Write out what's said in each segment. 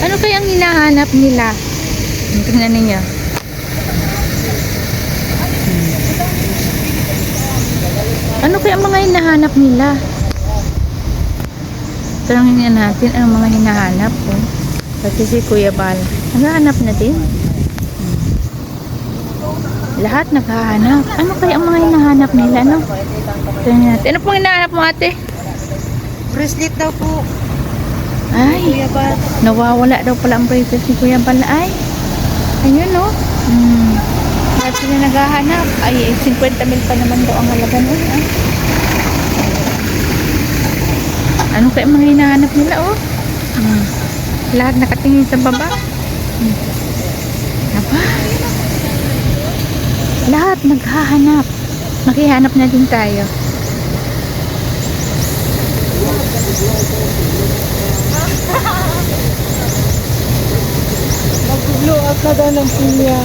Ano kayang hinahanap nila? Tingnan ninyo. Ano kaya ang mga hinahanap nila? Tanungin natin ang mga hinahanap ko. Kasi si Kuya Bal, naghahanap na din. Lahat naghahanap. Ano kaya ang mga hinahanap nila, no? Tingnan natin. Ano pong hinahanap mo, ate? Bracelet daw po. Ay, Kuya Bal. nawawala daw pala ang bracelet ni Kuya Bal. Ay, ayun, no? Lahat sila naghahanap. Ay, 50 mil pa naman daw ang halaga nun. Ay. Ano kaya mga hinahanap nila, oh? Lahat nakatingin sa baba. Aba. Lahat naghahanap. Makihanap na din tayo. Mag-blow up na daw ng pinya.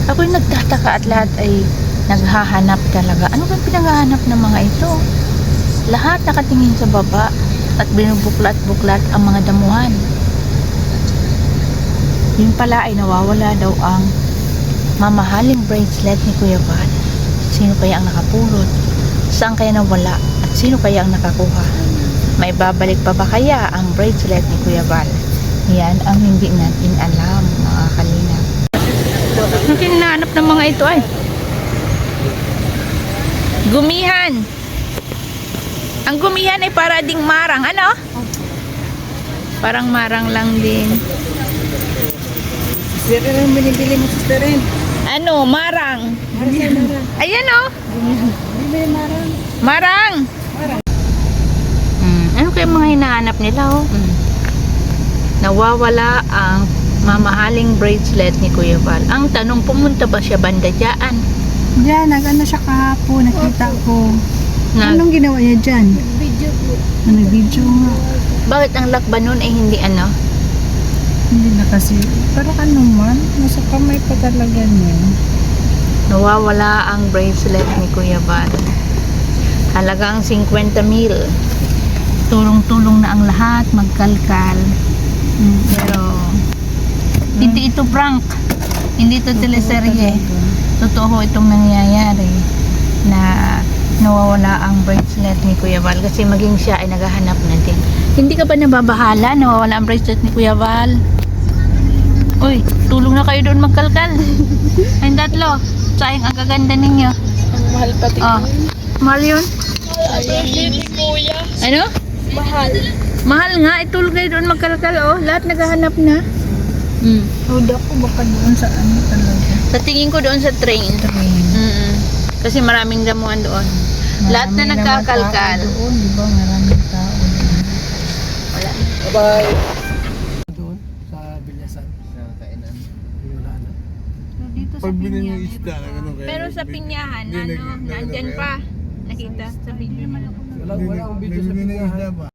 Ako'y nagtataka at lahat ay naghahanap talaga. Ano bang pinaghahanap ng mga ito? Lahat nakatingin sa baba at binubuklat-buklat ang mga damuhan. Yun pala ay nawawala daw ang mamahaling bracelet ni Kuya Bal. Sino kaya ang nakapulot? Saan kaya nawala? At sino kaya ang nakakuha? May babalik pa ba kaya ang bracelet ni Kuya Bal? Yan ang hindi natin alam, mga kalingap. Ang hinahanap ng mga ito ay gumihan. Ang gumihan ay para ding marang. Ano? Parang marang lang din. Sister rin ang binibili mo, sister rin. Ano? Marang. Ayan, oh. Bibili marang. Marang. Ano kaya mga hinahanap nila, oh? Nawawala ang mamahaling bracelet ni Kuya Bal. Ang tanong, pumunta ba siya banda dyan? Diyan, nag-ano siya kahapon, nakita ko. Nag Anong ginawa niya dyan? Video po. Nag-video nga. Bakit ang lakban nun ay hindi ano? Hindi na kasi, parang ano man, nasa kamay pa talaga niya. Nawawala ang bracelet ni Kuya Bal. Halagang 50 mil. Tulong-tulong na ang lahat, magkalkal. Pero hindi ito prank. Hindi ito teleserye. Totoo itong nangyayari na nawawala ang bracelet ni Kuya Bal kasi maging siya ay naghahanap na din. Hindi ka ba nababahala nawawala ang bracelet ni Kuya Bal? Uy, tulong na kayo doon magkalkal. Ang tatlo, sayang ang gaganda ninyo. Ang mahal pati Oh, mahal yun? Hindi kuya. Ano? Mahal. Mahal nga, itulog kayo doon magkalkal. Oh, lahat naghahanap na. Hold ako baka doon sa ano talaga. Sa tingin ko doon sa train. Kasi maraming damuhan doon. Lahat na Marami naman nagkakalkal. tao doon, di ba? Maraming tao doon. Wala. Bye-bye. Doon sa Bilyasan. Sa kainan. Wala na. Dito sa Pag binili Pinya. yung isda, ganun kaya. Pero sa Pinyahan, Hindi, ano, nandyan pa. Nakita sa video. Wala akong video sa Bilyasan.